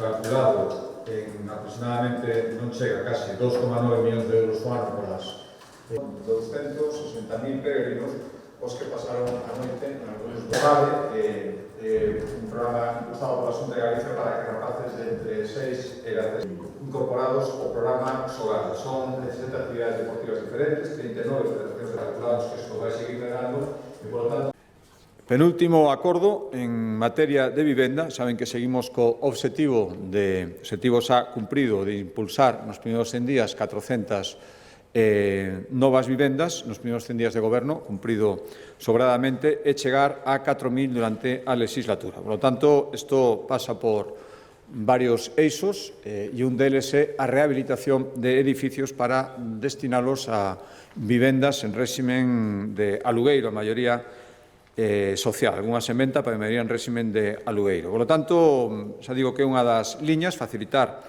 calculado en aproximadamente, non chega casi 2,9 millóns de euros ao ano polas 260.000 peregrinos os que pasaron a noite en algúns lugares un programa impulsado pola Xunta de Galicia para que rapaces de entre 6 e 13 incorporados ao programa Solar. Son 17 actividades deportivas diferentes, 39 federacións de calculados que isto vai seguir ganando e, por lo tanto, penúltimo acordo en materia de vivenda. Saben que seguimos co obxectivo xa cumprido de impulsar nos primeiros 100 días 400 novas vivendas nos primeiros 100 días de goberno, cumprido sobradamente, e chegar a 4.000 durante a legislatura. Por lo tanto, isto pasa por varios eixos e un deles é a rehabilitación de edificios para destinalos a vivendas en réximen de alugueiro, a maioría social, algunhas en venta, pero a maioría en réximen de alugueiro. Por lo tanto, xa digo que é unha das liñas, facilitar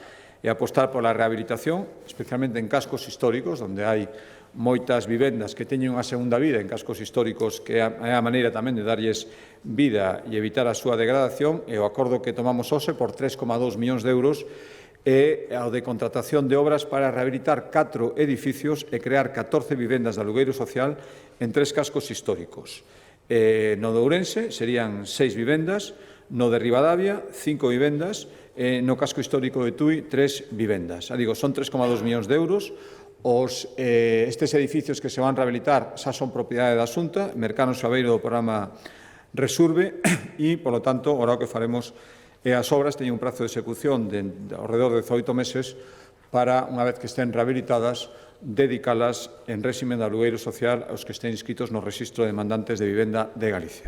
e apostar pola rehabilitación, especialmente en cascos históricos, onde hai moitas vivendas que teñen unha segunda vida en cascos históricos, que é a maneira tamén de darlles vida e evitar a súa degradación, e o acordo que tomamos hoxe por 3,2 millóns de euros é o de contratación de obras para rehabilitar 4 edificios e crear 14 vivendas de alugueiro social en 3 cascos históricos. No de Ourense serían 6 vivendas, no de Ribadavia 5 vivendas, no casco histórico de Tui 3 vivendas. Digo, son 3,2 millóns de euros. Estes edificios que se van rehabilitar xa son propiedade da Xunta, Mercano Xabeiro do programa Resurbe e, polo tanto, agora o que faremos é as obras teñen un prazo de execución de alrededor de 18 meses para, unha vez que estén rehabilitadas, dedicalas en réximen de alugueiro social aos que estén inscritos no Rexistro de Demandantes de Vivenda de Galicia.